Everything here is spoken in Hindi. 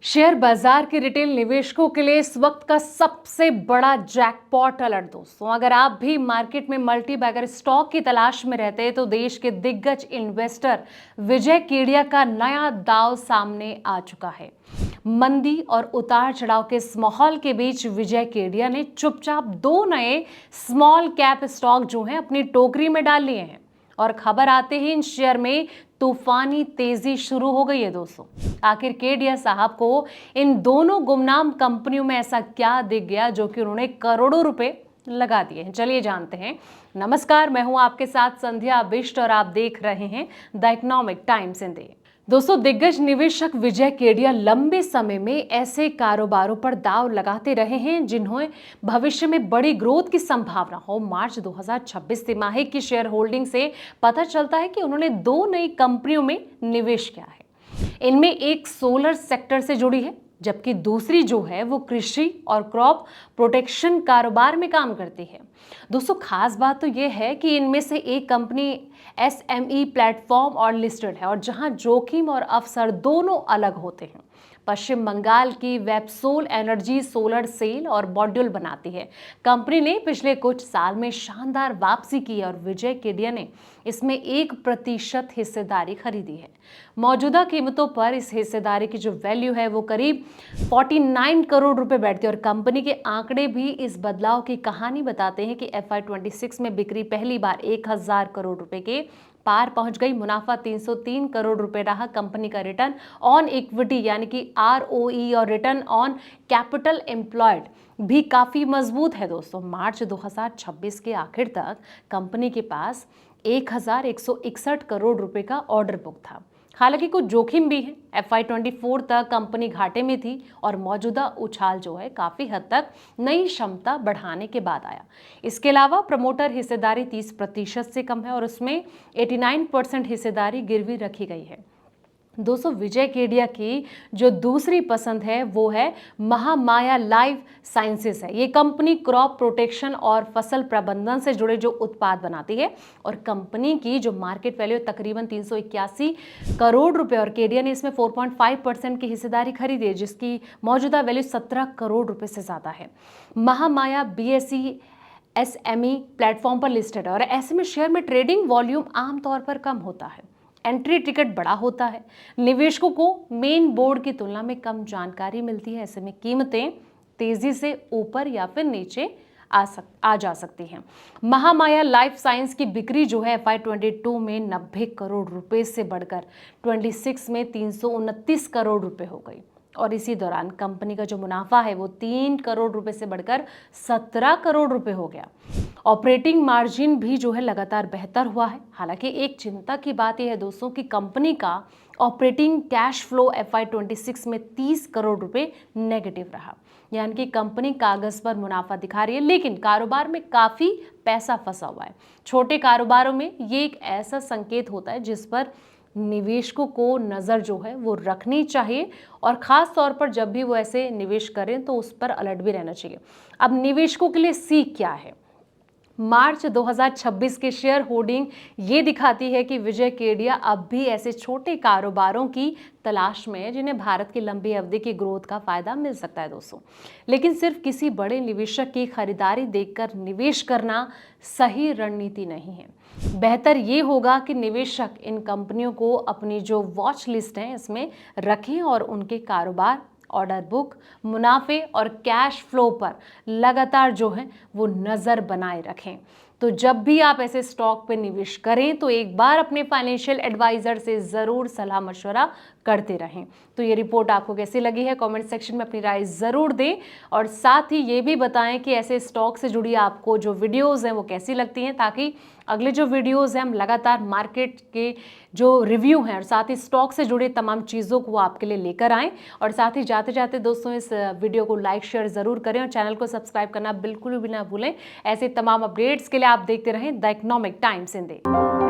शेयर बाजार के रिटेल निवेशकों के लिए इस वक्त का सबसे बड़ा जैकपॉट अलर्ट दोस्तों, अगर आप भी मार्केट में मल्टी बैगर स्टॉक की तलाश में रहते हैं तो देश के दिग्गज इन्वेस्टर विजय केडिया का नया दांव सामने आ चुका है। मंदी और उतार चढ़ाव के इस माहौल के बीच विजय केडिया ने चुपचाप दो नए स्मॉल कैप स्टॉक जो हैं अपनी टोकरी में डाल लिए हैं और खबर आते ही इन शेयर में तूफानी तेजी शुरू हो गई है दोस्तों। आखिर केडिया साहब को इन दोनों गुमनाम कंपनियों में ऐसा क्या दिख गया जो कि उन्होंने करोड़ों रुपए लगा दिए हैं। चलिए जानते हैं। नमस्कार, मैं हूं आपके साथ संध्या बिष्ट और आप देख रहे हैं द इकोनॉमिक टाइम्स इंडिया। दोस्तों, दिग्गज निवेशक विजय केडिया लंबे समय में ऐसे कारोबारों पर दांव लगाते रहे हैं जिन्हें भविष्य में बड़ी ग्रोथ की संभावना हो। मार्च 2026 तिमाही की शेयर होल्डिंग से पता चलता है कि उन्होंने दो नई कंपनियों में निवेश किया है। इनमें एक सोलर सेक्टर से जुड़ी है जबकि दूसरी जो है वो कृषि और क्रॉप प्रोटेक्शन कारोबार में काम करती है। दोस्तों, खास बात तो ये है कि इनमें से एक कंपनी एसएमई प्लेटफॉर्म और लिस्टेड है और जहां जोखिम और अवसर दोनों अलग होते हैं। पश्चिम बंगाल की वेबसोल एनर्जी सोलर सेल और मॉड्यूल बनाती है। कंपनी ने पिछले कुछ साल में शानदार वापसी की और विजय केडिया ने इसमें 1% हिस्सेदारी खरीदी है। मौजूदा कीमतों पर इस हिस्सेदारी की जो वैल्यू है वो करीब 49 करोड़ रुपए बैठती है और कंपनी के आंकड़े भी इस बदलाव की कहानी बताते हैं कि FY26 में बिक्री पहली बार 1000 करोड़ रुपए के पार पहुंच गई। मुनाफा 303 करोड़ रुपए रहा। कंपनी का रिटर्न ऑन इक्विटी यानी कि ROE और रिटर्न ऑन कैपिटल एम्प्लॉयड भी काफी मजबूत है दोस्तों। मार्च 2026 के आखिर तक कंपनी के पास 1161 करोड़ रुपए का ऑर्डर बुक था। हालांकि कुछ जोखिम भी है। FY24 तक कंपनी घाटे में थी और मौजूदा उछाल जो है काफी हद तक नई क्षमता बढ़ाने के बाद आया। इसके अलावा प्रमोटर हिस्सेदारी 30% से कम है और उसमें 89% हिस्सेदारी गिरवी रखी गई है। दोस्तों, विजय केडिया की जो दूसरी पसंद है वो है महामाया लाइफ साइंसेस है। ये कंपनी क्रॉप प्रोटेक्शन और फसल प्रबंधन से जुड़े जो उत्पाद बनाती है और कंपनी की जो मार्केट वैल्यू तकरीबन 381 करोड़ रुपए और केडिया ने इसमें 4.5% की हिस्सेदारी खरीदी है जिसकी मौजूदा वैल्यू 17 करोड़ रुपए से ज्यादा है। महामाया BSE SME प्लेटफॉर्म पर लिस्टेड है और ऐसे में शेयर में ट्रेडिंग वॉल्यूम आमतौर पर कम होता है। एंट्री टिकट बड़ा होता है। निवेशकों को मेन बोर्ड की तुलना में कम जानकारी मिलती है। ऐसे में कीमतें तेजी से ऊपर या फिर नीचे आ जा सकती हैं। महामाया लाइफ साइंस की बिक्री जो है FY22 में 90 करोड़ रुपए से बढ़कर 26 में 329 करोड़ रुपए हो गई और इसी दौरान कंपनी का जो मुनाफा है वो 3 करोड़ रुपए से बढ़कर 17 करोड़ रुपए हो गया। ऑपरेटिंग मार्जिन भी जो है लगातार बेहतर हुआ है। हालांकि एक चिंता की बात यह है दोस्तों कि कंपनी का ऑपरेटिंग कैश फ्लो FY26 में 30 करोड़ रुपए नेगेटिव रहा। यानी कि कंपनी कागज पर मुनाफा दिखा रही है लेकिन कारोबार में काफी पैसा फंसा हुआ है। छोटे कारोबारों में ये एक ऐसा संकेत होता है जिस पर निवेशकों को नज़र जो है वो रखनी चाहिए और ख़ास तौर पर जब भी वो ऐसे निवेश करें तो उस पर अलर्ट भी रहना चाहिए। अब निवेशकों के लिए सीख क्या है? मार्च 2026 के शेयर होल्डिंग ये दिखाती है कि विजय केडिया अब भी ऐसे छोटे कारोबारों की तलाश में है जिन्हें भारत की लंबी अवधि की ग्रोथ का फायदा मिल सकता है दोस्तों। लेकिन सिर्फ किसी बड़े निवेशक की खरीदारी देखकर निवेश करना सही रणनीति नहीं है। बेहतर ये होगा कि निवेशक इन कंपनियों को अपनी जो वॉच लिस्ट है इसमें रखें और उनके कारोबार, ऑर्डर बुक, मुनाफे और कैश फ्लो पर लगातार जो है वो नज़र बनाए रखें। तो जब भी आप ऐसे स्टॉक पे निवेश करें तो एक बार अपने फाइनेंशियल एडवाइजर से ज़रूर सलाह मशवरा करते रहें। तो ये रिपोर्ट आपको कैसी लगी है कमेंट सेक्शन में अपनी राय ज़रूर दें और साथ ही ये भी बताएं कि ऐसे स्टॉक से जुड़ी आपको जो वीडियोज़ हैं वो कैसी लगती हैं ताकि अगले जो वीडियोज़ हैं हम लगातार मार्केट के जो रिव्यू हैं और साथ ही स्टॉक से जुड़े तमाम चीज़ों को वो आपके लिए लेकर आएँ। और साथ ही जाते जाते दोस्तों इस वीडियो को लाइक शेयर ज़रूर करें और चैनल को सब्सक्राइब करना बिल्कुल भी ना भूलें। ऐसे तमाम अपडेट्स के लिए आप देखते रहें द इकोनॉमिक टाइम्स इंडिया।